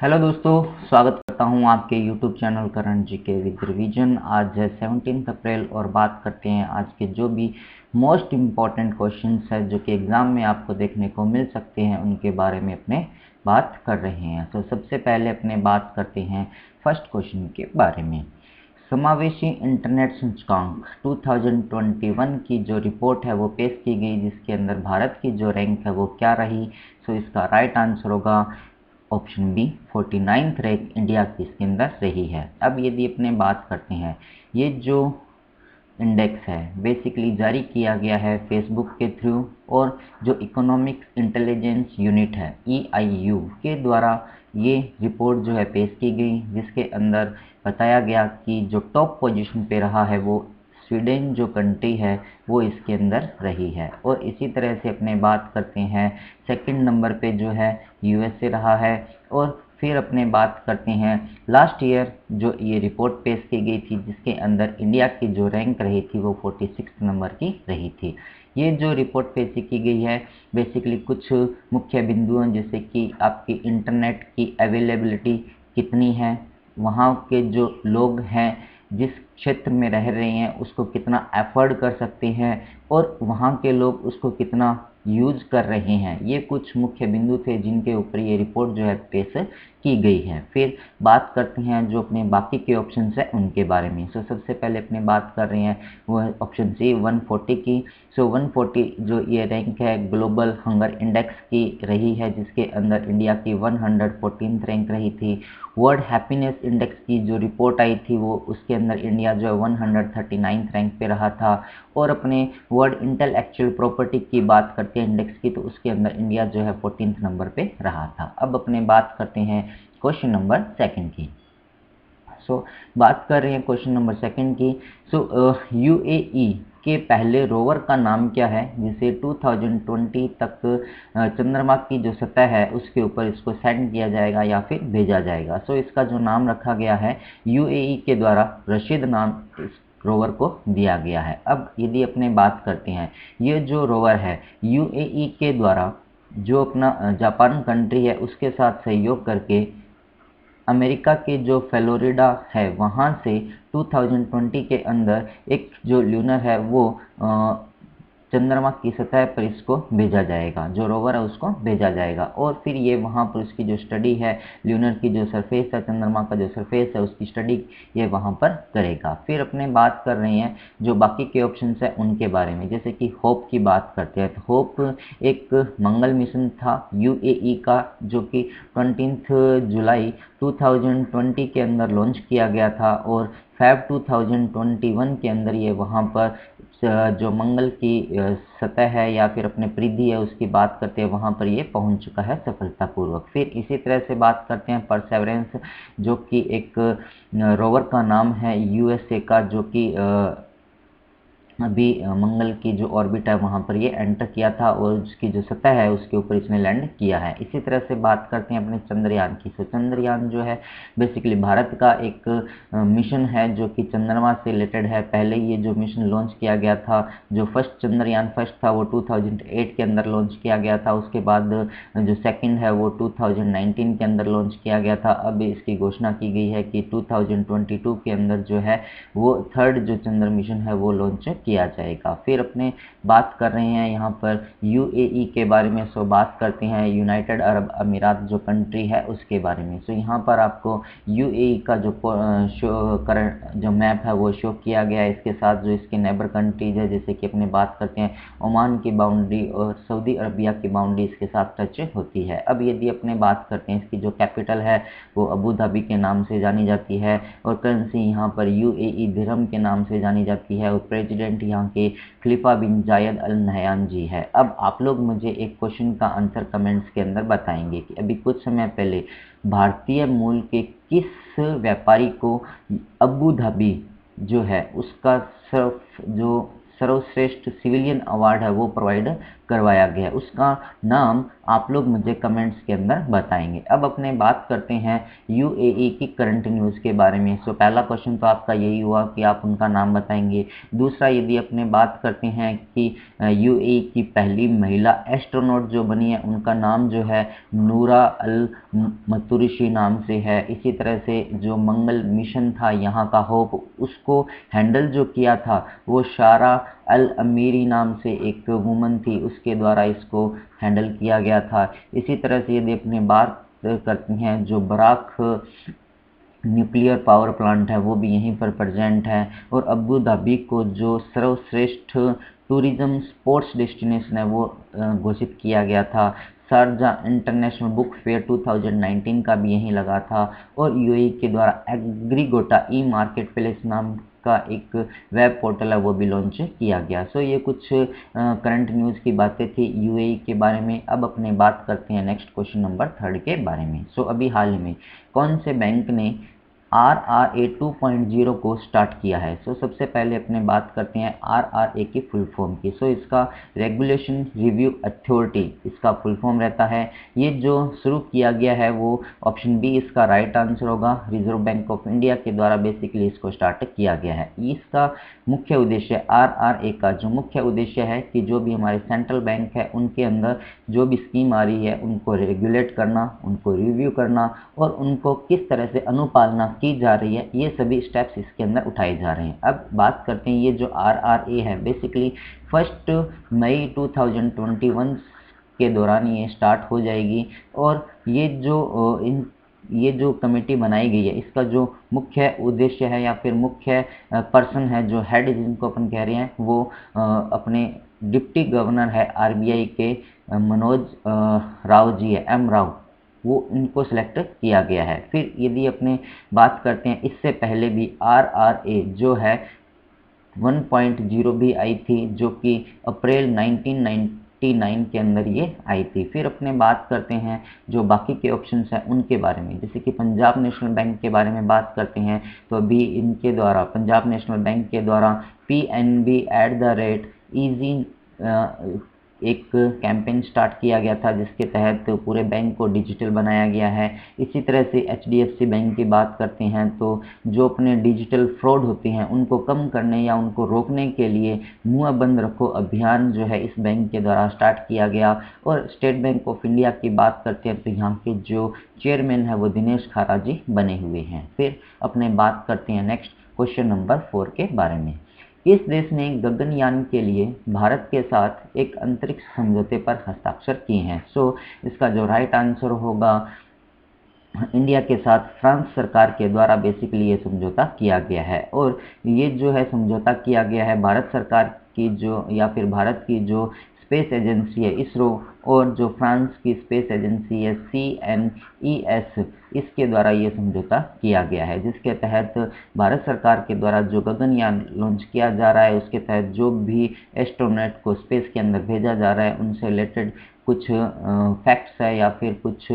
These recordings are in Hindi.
हेलो दोस्तों, स्वागत करता हूं आपके यूट्यूब चैनल करण जी के विद रिवीजन। आज है 17 अप्रैल और बात करते हैं आज के जो भी मोस्ट इम्पॉर्टेंट क्वेश्चंस है जो कि एग्ज़ाम में आपको देखने को मिल सकते हैं, उनके बारे में अपने बात कर रहे हैं। तो सबसे पहले अपने बात करते हैं फर्स्ट क्वेश्चन के बारे में। समावेशी इंटरनेट सूचकांक 2021 की जो रिपोर्ट है वो पेश की गई, जिसके अंदर भारत की जो रैंक है वो क्या रही। सो इसका राइट आंसर होगा option B, 49th rank India की इसके अंदर रही है। अब यदि अपने बात करते हैं, ये जो इंडेक्स है बेसिकली जारी किया गया है फेसबुक के थ्रू, और जो इकोनॉमिक इंटेलिजेंस यूनिट है EIU के द्वारा ये रिपोर्ट जो है पेश की गई, जिसके अंदर बताया गया कि जो टॉप पोजीशन पे रहा है वो स्वीडन जो कंट्री है वो इसके अंदर रही है। और इसी तरह से अपने बात करते हैं सेकंड नंबर पे जो है USA रहा है। और फिर अपने बात करते हैं लास्ट ईयर जो ये रिपोर्ट पेश की गई थी, जिसके अंदर इंडिया की जो रैंक रही थी वो 46 नंबर की रही थी। ये जो रिपोर्ट पेश की गई है बेसिकली कुछ मुख्य बिंदुओं जैसे कि आपकी इंटरनेट की अवेलेबिलिटी कितनी है, वहाँ के जो लोग हैं जिस क्षेत्र में रह रहे हैं उसको कितना अफोर्ड कर सकते हैं, और वहाँ के लोग उसको कितना यूज कर रहे हैं। ये कुछ मुख्य बिंदु थे जिनके ऊपर ये रिपोर्ट जो है पेश की गई है। फिर बात करते हैं जो अपने बाकी के ऑप्शंस हैं उनके बारे में। सो सबसे पहले अपने बात कर रहे हैं वो है ऑप्शन सी 140 की। सो 140 जो ये रैंक है ग्लोबल हंगर इंडेक्स की रही है, जिसके अंदर इंडिया की 114th रैंक रही थी। वर्ल्ड हैप्पीनेस इंडेक्स की जो रिपोर्ट आई थी वो उसके अंदर इंडिया जो है 139th रैंक पे रहा था। और अपने वर्ल्ड इंटेलेक्चुअल प्रॉपर्टी की बात करते हैं इंडेक्स की, तो उसके अंदर इंडिया जो है 14th नंबर पे रहा था। अब अपने बात करते हैं क्वेश्चन नंबर सेकंड की। बात कर रहे हैं क्वेश्चन नंबर सेकंड की। UAE के पहले रोवर का नाम क्या है, जिसे 2020 तक चंद्रमा की जो सतह है उसके ऊपर इसको सेंड किया जाएगा या फिर भेजा जाएगा। इसका जो नाम रखा गया है UAE के द्वारा रशीद नाम इस रोवर को दिया गया है। अब यदि अपने बात करते हैं, ये जो रोवर है UAE के द्वारा जो अपना जापान कंट्री है उसके साथ सहयोग करके अमेरिका के जो फ्लोरिडा है वहाँ से 2020 के अंदर एक जो ल्यूनर है वो चंद्रमा की सतह पर इसको भेजा जाएगा, जो रोवर है उसको भेजा जाएगा। और फिर ये वहाँ पर उसकी जो स्टडी है ल्यूनर की जो सरफेस है, चंद्रमा का जो सरफेस है उसकी स्टडी ये वहाँ पर करेगा। फिर अपने बात कर रहे हैं जो बाकी के ऑप्शंस हैं उनके बारे में, जैसे कि होप की बात करते हैं। तो होप एक मंगल मिशन था UAE का, जो कि 20 जुलाई 2020 के अंदर लॉन्च किया गया था, और फैब 2021 के अंदर ये वहाँ पर जो मंगल की सतह है या फिर अपने परिधि है उसकी बात करते हैं, वहाँ पर ये पहुँच चुका है सफलतापूर्वक। फिर इसी तरह से बात करते हैं परसेवरेंस, जो कि एक रोवर का नाम है USA का, जो कि अभी मंगल की जो ऑर्बिट है वहाँ पर ये एंटर किया था और उसकी जो सतह है उसके ऊपर इसने लैंड किया है। इसी तरह से बात करते हैं अपने चंद्रयान की। चंद्रयान जो है बेसिकली भारत का एक मिशन है जो कि चंद्रमा से रिलेटेड है। पहले ये जो मिशन लॉन्च किया गया था, जो चंद्रयान फर्स्ट था वो 2008 के अंदर लॉन्च किया गया था। उसके बाद जो सेकंड है वो 2019 के अंदर लॉन्च किया गया था। अब इसकी घोषणा की गई है कि 2022 के अंदर जो है वो थर्ड जो चंद्र मिशन है वो लॉन्च किया जाएगा। फिर अपने बात कर रहे हैं यहाँ पर UAE के बारे में। बात करते हैं यूनाइटेड अरब अमीरात जो कंट्री है उसके बारे में। यहाँ पर आपको UAE का जो शो करंट जो मैप है वो शो किया गया है। इसके साथ जो इसके नेबर कंट्रीज है, जैसे कि अपने बात करते हैं ओमान की बाउंड्री और सऊदी अरबिया की बाउंड्री इसके साथ टच होती है। अब यदि अपने बात करते हैं इसकी जो कैपिटल है वो अबू धाबी के नाम से जानी जाती है, और करेंसी यहाँ पर UAE दिरहम के नाम से जानी जाती है, और प्रेसिडेंट यहाँ के खलीफा बिन जायद अल नहयान जी है। अब आप लोग मुझे एक क्वेश्चन का आंसर कमेंट्स के अंदर बताएंगे कि अभी कुछ समय पहले भारतीय मूल के किस व्यापारी को अबू धाबी जो है उसका जो सर्वश्रेष्ठ सिविलियन अवार्ड है वो प्रोवाइड करवाया गया है, उसका नाम आप लोग मुझे कमेंट्स के अंदर बताएंगे। अब अपने बात करते हैं यूएई की करंट न्यूज़ के बारे में। सो पहला क्वेश्चन तो आपका यही हुआ कि आप उनका नाम बताएंगे। दूसरा, यदि अपने बात करते हैं कि यूएई की पहली महिला एस्ट्रोनॉट जो बनी है, उनका नाम जो है नूरा अल मतुरिशी नाम से है। इसी तरह से जो मंगल मिशन था यहाँ का होप, उसको हैंडल जो किया था वो शारा अल अमीरी नाम से एक वुमन थी, उसके द्वारा इसको हैंडल किया गया था। इसी तरह से यदि अपने बात करते हैं, जो बराक न्यूक्लियर पावर प्लांट है वो भी यहीं पर प्रेजेंट है। और अबू धाबी को जो सर्वश्रेष्ठ टूरिज्म स्पोर्ट्स डेस्टिनेशन है वो घोषित किया गया था। शारजा इंटरनेशनल बुक फेयर 2019 का भी यहीं लगा था। और यूएई के द्वारा एग्रीगोटा ई मार्केट प्लेस नाम का एक वेब पोर्टल है वो भी लॉन्च किया गया। सो ये कुछ करंट न्यूज़ की बातें थी यूएई के बारे में। अब अपने बात करते हैं नेक्स्ट क्वेश्चन नंबर 3 के बारे में। सो अभी हाल ही में कौन से बैंक ने RRA 2.0 को स्टार्ट किया है? सो सबसे पहले अपने बात करते हैं RRA की फुल फॉर्म की। सो इसका रेगुलेशन रिव्यू अथॉरिटी इसका फुल फॉर्म रहता है। ये जो शुरू किया गया है वो ऑप्शन बी इसका राइट आंसर होगा। रिजर्व बैंक ऑफ इंडिया के द्वारा बेसिकली इसको स्टार्ट किया गया है। इसका मुख्य उद्देश्य RRA का जो मुख्य उद्देश्य है कि जो भी हमारे सेंट्रल बैंक है उनके अंदर जो भी स्कीम आ रही है उनको रेगुलेट करना, उनको रिव्यू करना और उनको किस तरह से अनुपालना की जा रही है, ये सभी स्टेप्स इसके अंदर उठाए जा रहे हैं। अब बात करते हैं ये जो RRA है बेसिकली 1 मई 2021 के दौरान ये स्टार्ट हो जाएगी। और ये जो कमेटी बनाई गई है इसका जो मुख्य उद्देश्य है या फिर मुख्य पर्सन है, जो हेड जिनको अपन कह रहे हैं, वो अपने डिप्टी गवर्नर है आरबीआई के मनोज राव जी है, एम राव, वो इनको सिलेक्ट किया गया है। फिर यदि अपने बात करते हैं इससे पहले भी RRA जो है 1.0 भी आई थी, जो कि अप्रैल 1999 के अंदर ये आई थी। फिर अपने बात करते हैं जो बाकी के ऑप्शंस हैं उनके बारे में। जैसे कि पंजाब नेशनल बैंक के बारे में बात करते हैं तो अभी इनके द्वारा पंजाब नेशनल बैंक के द्वारा PNB @easy एक कैंपेन स्टार्ट किया गया था जिसके तहत पूरे बैंक को डिजिटल बनाया गया है। इसी तरह से HDFC बैंक की बात करते हैं तो जो अपने डिजिटल फ्रॉड होते हैं उनको कम करने या उनको रोकने के लिए मुंह बंद रखो अभियान जो है इस बैंक के द्वारा स्टार्ट किया गया। और स्टेट बैंक ऑफ इंडिया की बात करते हैं तो यहाँ के जो चेयरमैन है वो दिनेश खारा जी बने हुए हैं। फिर अपने बात करते हैं नेक्स्ट क्वेश्चन नंबर 4 के बारे में। किस देश ने गगनयान के लिए भारत के साथ एक अंतरिक्ष समझौते पर हस्ताक्षर किए हैं? सो इसका जो राइट आंसर होगा इंडिया के साथ फ्रांस सरकार के द्वारा बेसिकली ये समझौता किया गया है। और ये जो है समझौता किया गया है भारत सरकार की जो या फिर भारत की जो स्पेस एजेंसी है इसरो और जो फ्रांस की स्पेस एजेंसी है CNES, इसके द्वारा ये समझौता किया गया है, जिसके तहत भारत सरकार के द्वारा जो गगनयान लॉन्च किया जा रहा है उसके तहत जो भी एस्ट्रोनॉट को स्पेस के अंदर भेजा जा रहा है उनसे रिलेटेड कुछ फैक्ट्स है या फिर कुछ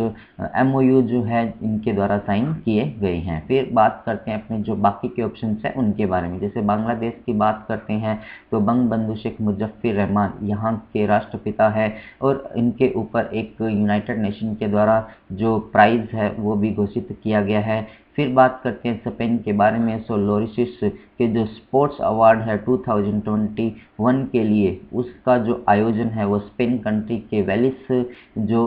MOU जो है इनके द्वारा साइन किए गए हैं। फिर बात करते हैं अपने जो बाकी के ऑप्शंस हैं उनके बारे में। जैसे बांग्लादेश की बात करते हैं तो बंगबंधु शेख मुजफ्फर रहमान यहाँ के राष्ट्रपिता है और इनके ऊपर एक यूनाइटेड नेशन के द्वारा जो प्राइज़ है वो भी घोषित किया गया है। फिर बात करते हैं स्पेन के बारे में। सो लोरिसिस के जो स्पोर्ट्स अवार्ड है 2021 के लिए उसका जो आयोजन है वो स्पेन कंट्री के वेलिस जो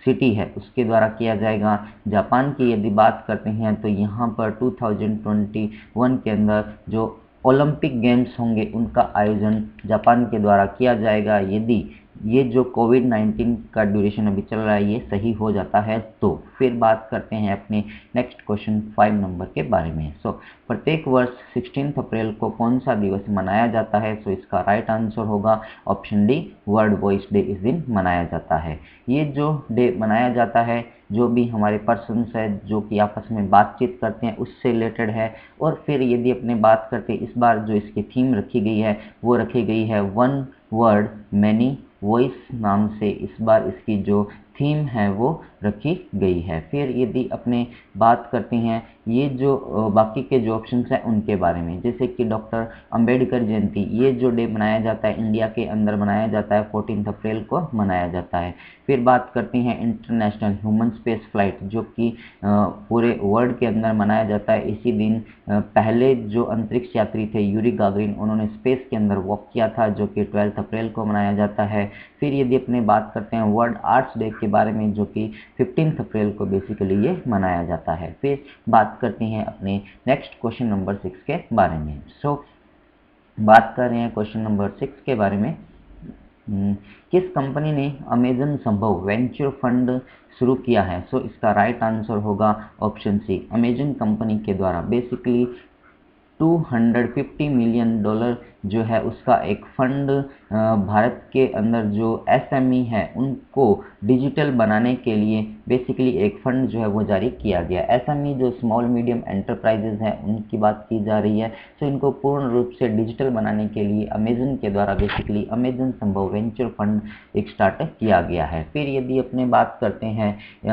सिटी है उसके द्वारा किया जाएगा। जापान की यदि बात करते हैं तो यहाँ पर 2021 के अंदर जो ओलंपिक गेम्स होंगे उनका आयोजन जापान के द्वारा किया जाएगा यदि ये जो कोविड-19 का ड्यूरेशन अभी चल रहा है ये सही हो जाता है तो। फिर बात करते हैं अपने नेक्स्ट क्वेश्चन 5 नंबर के बारे में। सो प्रत्येक वर्ष 16 अप्रैल को कौन सा दिवस मनाया जाता है? सो इसका राइट आंसर होगा option D, world voice day इस दिन मनाया जाता है। ये जो डे मनाया जाता है जो भी हमारे पर्सन्स है जो कि आपस में बातचीत करते हैं उससे रिलेटेड है। और फिर यदि अपने बात करते हैं इस बार जो इसकी थीम रखी गई है वो रखी गई है वन वर्ड मैनी वॉइस नाम से। इस बार इसकी जो थीम है वो रखी गई है। फिर यदि अपने बात करते हैं ये जो बाकी के जो ऑप्शंस हैं उनके बारे में, जैसे कि डॉक्टर अंबेडकर जयंती, ये जो डे मनाया जाता है इंडिया के अंदर मनाया जाता है, 14 अप्रैल को मनाया जाता है। फिर बात करते हैं इंटरनेशनल ह्यूमन स्पेस फ्लाइट, जो कि पूरे वर्ल्ड के अंदर मनाया जाता है। इसी दिन पहले जो अंतरिक्ष यात्री थे यूरी गागरिन, उन्होंने स्पेस के अंदर वॉक किया था, जो कि 12 अप्रैल को मनाया जाता है। फिर यदि अपने बात करते हैं वर्ल्ड आर्ट्स डे के बारे में, जो कि 15 अप्रैल को बेसिकली ये मनाया जाता है। फिर बात करते हैं अपने नेक्स्ट क्वेश्चन नंबर 6 के बारे में। बात कर रहे हैं क्वेश्चन नंबर 6 के बारे में। किस कंपनी ने अमेजन संभव वेंचर फंड शुरू किया है? इसका राइट आंसर होगा ऑप्शन सी, अमेजन कंपनी के द्वारा बेसिकली $250 मिलियन जो है उसका एक फंड भारत के अंदर जो एसएमई है उनको डिजिटल बनाने के लिए बेसिकली एक फंड जो है वो जारी किया गया। एसएमई जो स्मॉल मीडियम एंटरप्राइजेज हैं उनकी बात की जा रही है। इनको पूर्ण रूप से डिजिटल बनाने के लिए अमेजन के द्वारा बेसिकली अमेजन संभव वेंचर फंड एक स्टार्ट किया गया है। फिर यदि अपने बात करते हैं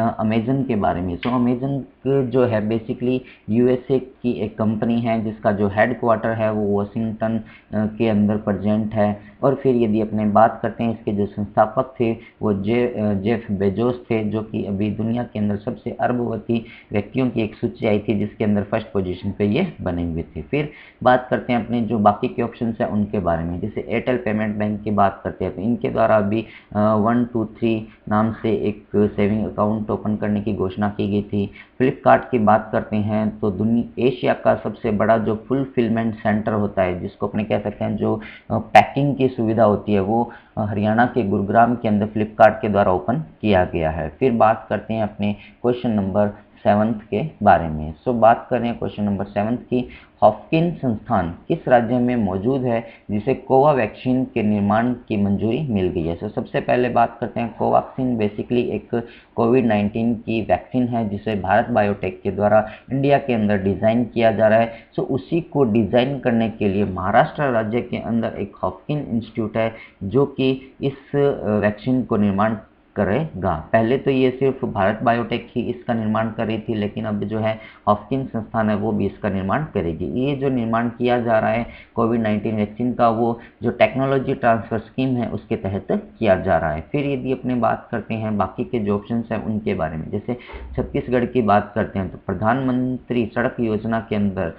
अमेजन के बारे में, अमेजन जो है बेसिकली यूएसए की एक कंपनी है जिसका जो हेडक्वार्टर है वो वॉशिंगटन के अंदर प्रेजेंट है। और फिर यदि अपने बात करते हैं इसके जो संस्थापक थे वो जेफ बेजोस थे, जो कि अभी दुनिया के अंदर सबसे अरबपति व्यक्तियों की एक सूची आई थी जिसके अंदर फर्स्ट पोजीशन पे ये बने हुए थे। फिर बात करते हैं अपने जो बाकी के ऑप्शन है उनके बारे में, जैसे एयरटेल पेमेंट बैंक की बात करते हैं तो इनके द्वारा अभी 123 नाम से एक सेविंग अकाउंट ओपन करने की घोषणा की गई थी। फ्लिपकार्ट की बात करते हैं तो एशिया का सबसे बड़ा जो फुलफिलमेंट सेंटर होता है, जिसको अपने कह सकते हैं जो पैकिंग की सुविधा होती है, वो हरियाणा के गुरुग्राम के अंदर फ्लिपकार्ट के द्वारा ओपन किया गया है। फिर बात करते हैं अपने क्वेश्चन नंबर 7 के बारे में। बात करें क्वेश्चन नंबर 7 की, हॉपकिन संस्थान किस राज्य में मौजूद है जिसे कोवावैक्सीन के निर्माण की मंजूरी मिल गई है? सबसे पहले बात करते हैं कोवैक्सीन बेसिकली एक कोविड-19 की वैक्सीन है जिसे भारत बायोटेक के द्वारा इंडिया के अंदर डिज़ाइन किया जा रहा है। उसी को डिज़ाइन करने के लिए महाराष्ट्र राज्य के अंदर एक हॉपकिन इंस्टीट्यूट है जो कि इस वैक्सीन को निर्माण करेगा। पहले तो ये सिर्फ भारत बायोटेक ही इसका निर्माण कर रही थी, लेकिन अब जो है हॉपकिन संस्थान है वो भी इसका निर्माण करेगी। ये जो निर्माण किया जा रहा है कोविड-19 वैक्सीन का, वो जो टेक्नोलॉजी ट्रांसफर स्कीम है उसके तहत किया जा रहा है। फिर यदि अपने बात करते हैं बाकी के जो ऑप्शन हैं उनके बारे में, जैसे छत्तीसगढ़ की बात करते हैं तो प्रधानमंत्री सड़क योजना के अंदर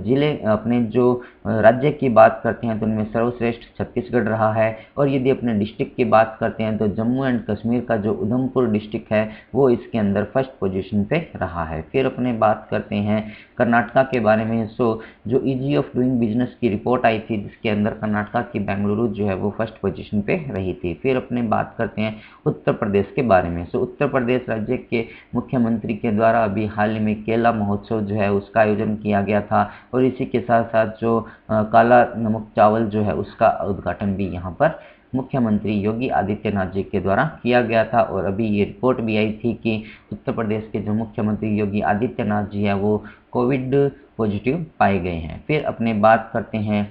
जिले अपने जो राज्य की बात करते हैं तो उनमें सर्वश्रेष्ठ छत्तीसगढ़ रहा है। और यदि अपने डिस्ट्रिक्ट की बात करते हैं तो जम्मू एंड कश्मीर का जो उधमपुर डिस्ट्रिक्ट है वो इसके अंदर फर्स्ट पोजीशन पे रहा है। फिर अपने बात करते हैं कर्नाटका के बारे में। जो ईजी ऑफ डूइंग बिजनेस की रिपोर्ट आई थी जिसके अंदर कर्नाटका की बेंगलुरु जो है वो फर्स्ट पोजीशन पे रही थी। फिर अपने बात करते हैं उत्तर प्रदेश के बारे में। उत्तर प्रदेश राज्य के मुख्यमंत्री के द्वारा अभी हाल ही में केला महोत्सव जो है उसका आयोजन किया गया था, और इसी के साथ साथ जो काला नमक चावल जो है उसका उद्घाटन भी यहाँ पर मुख्यमंत्री योगी आदित्यनाथ जी के द्वारा किया गया था। और अभी ये रिपोर्ट भी आई थी कि उत्तर प्रदेश के जो मुख्यमंत्री योगी आदित्यनाथ जी है वो कोविड पॉजिटिव पाए गए हैं। फिर अपने बात करते हैं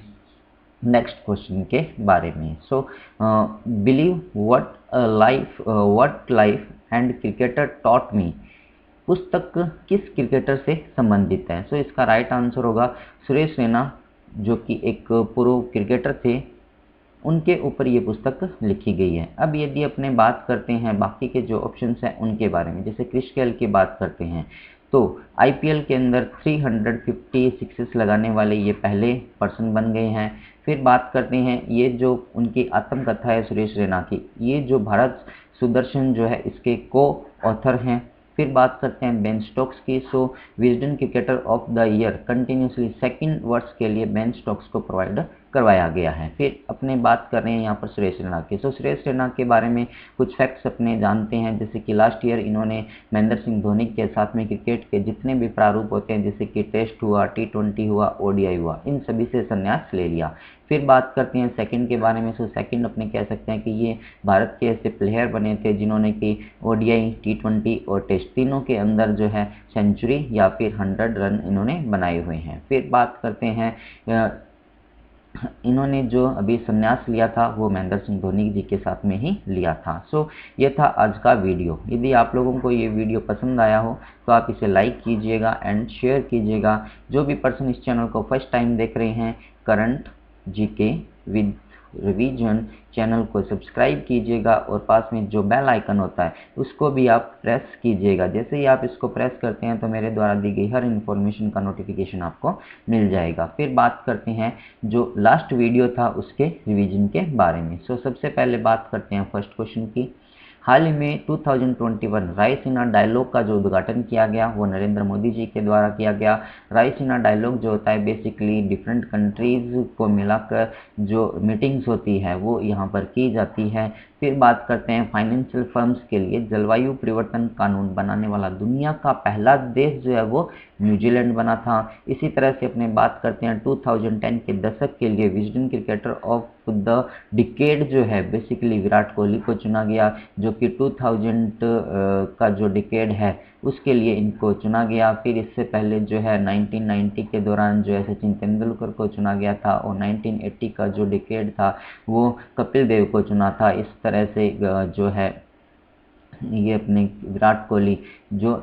नेक्स्ट क्वेश्चन के बारे में। Believe what life and cricketer taught me पुस्तक किस क्रिकेटर से संबंधित है? इसका राइट आंसर होगा सुरेश रैना, जो कि एक पूर्व क्रिकेटर थे, उनके ऊपर ये पुस्तक लिखी गई है। अब यदि अपने बात करते हैं बाकी के जो ऑप्शंस हैं उनके बारे में, जैसे क्रिस गेल की बात करते हैं तो आईपीएल के अंदर 350 सिक्सेस लगाने वाले ये पहले पर्सन बन गए हैं। फिर बात करते हैं ये जो उनकी आत्मकथा है सुरेश रैना की, ये जो भारत सुदर्शन जो है इसके को ऑथर हैं। फिर बात करते हैं बेन स्टोक्स की। Wisden cricketer of the year continuously second वर्ष के लिए बेन स्टोक्स को प्रोवाइड करवाया गया है। फिर अपने बात कर रहे हैं यहाँ पर सुरेश रैना की। सुरेश रैना के बारे में कुछ फैक्ट्स अपने जानते हैं, जैसे कि लास्ट ईयर इन्होंने महेंद्र सिंह धोनी के साथ में क्रिकेट के जितने भी प्रारूप होते हैं, जैसे कि टेस्ट हुआ, T20 हुआ, ओडीआई हुआ, इन सभी से संन्यास ले लिया। फिर बात करते हैं सेकंड के बारे में। सेकंड अपने कह सकते हैं कि ये भारत के ऐसे प्लेयर बने थे जिन्होंने कि ओडीआई, T20 और टेस्ट तीनों के अंदर जो है सेंचुरी या फिर 100 रन इन्होंने बनाए हुए हैं। फिर बात करते हैं इन्होंने जो अभी संन्यास लिया था वो महेंद्र सिंह धोनी जी के साथ में ही लिया था। सो ये था आज का वीडियो। यदि आप लोगों को ये वीडियो पसंद आया हो तो आप इसे लाइक कीजिएगा एंड शेयर कीजिएगा। जो भी पर्सन इस चैनल को फर्स्ट टाइम देख रहे हैं, current GK with revision channel को सब्सक्राइब कीजिएगा और पास में जो बेल आइकन होता है उसको भी आप प्रेस कीजिएगा। जैसे ही आप इसको प्रेस करते हैं तो मेरे द्वारा दी गई हर इन्फॉर्मेशन का नोटिफिकेशन आपको मिल जाएगा। फिर बात करते हैं जो लास्ट वीडियो था उसके रिवीजन के बारे में। सबसे पहले बात करते हैं फर्स्ट क्वेश्चन की। हाल ही में 2021 रायसीना डायलॉग का जो उद्घाटन किया गया वो नरेंद्र मोदी जी के द्वारा किया गया। रायसीना डायलॉग जो होता है बेसिकली डिफरेंट कंट्रीज़ को मिलाकर जो मीटिंग्स होती है वो यहाँ पर की जाती है। फिर बात करते हैं फाइनेंशियल फर्म्स के लिए जलवायु परिवर्तन कानून बनाने वाला दुनिया का पहला देश जो है वो न्यूजीलैंड बना था। इसी तरह से अपने बात करते हैं 2010 के दशक के लिए Wisden cricketer of the decade जो है बेसिकली विराट कोहली को चुना गया, जो कि 2000 का जो डिकेड है उसके लिए इनको चुना गया। फिर इससे पहले जो है 1990 के दौरान जो है सचिन तेंदुलकर को चुना गया था और 1980 का जो डिकेड था वो कपिल देव को चुना था। इस तरह से जो है ये अपने विराट कोहली जो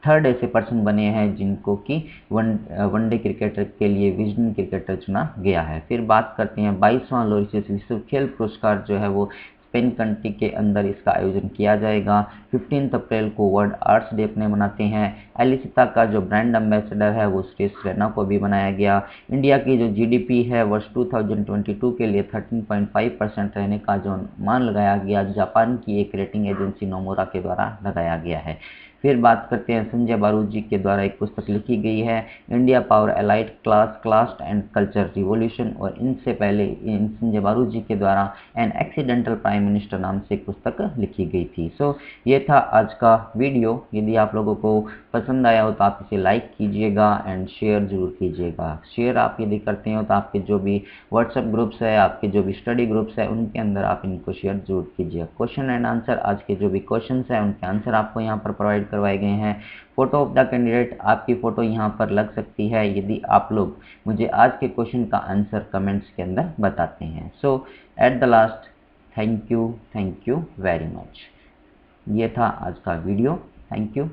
थर्ड ऐसे पर्सन बने हैं जिनको कि वनडे क्रिकेटर के लिए विजडन क्रिकेटर चुना गया है। फिर बात करते हैं 22वां लॉरिस विश्व खेल पुरस्कार जो है वो स्पेन कंट्री के अंदर इसका आयोजन किया जाएगा। 15 अप्रैल को वर्ल्ड आर्ट्स डे अपने मनाते हैं। एलिसिता का जो ब्रांड एम्बेसडर है वो सुरेश रैना को भी बनाया गया। इंडिया की जो जीडीपी है वर्ष 2022 के लिए 13.5% रहने का जो अनुमान लगाया गया जापान की एक रेटिंग एजेंसी नोमोरा के द्वारा लगाया गया है। फिर बात करते हैं संजय बारूद जी के द्वारा एक पुस्तक लिखी गई है India power allied class and culture revolution, और इनसे पहले इन संजय बारूद जी के द्वारा एन एक्सीडेंटल प्राइम मिनिस्टर नाम से एक पुस्तक लिखी गई थी। ये था आज का वीडियो। यदि आप लोगों को पसंद आया हो तो आप इसे लाइक कीजिएगा एंड शेयर जरूर कीजिएगा। शेयर आप यदि करते हो तो आपके जो भी व्हाट्सएप ग्रुप्स है, आपके जो भी स्टडी ग्रुप्स है उनके अंदर आप इनको शेयर जरूर कीजिए। क्वेश्चन एंड आंसर, आज के जो भी क्वेश्चन है उनके आंसर आपको यहाँ पर प्रोवाइड करवाए गए हैं। फोटो ऑफ द कैंडिडेट, आपकी फ़ोटो यहाँ पर लग सकती है यदि आप लोग मुझे आज के क्वेश्चन का आंसर कमेंट्स के अंदर बताते हैं। At the last, thank you very much. ये था आज का वीडियो। Thank you.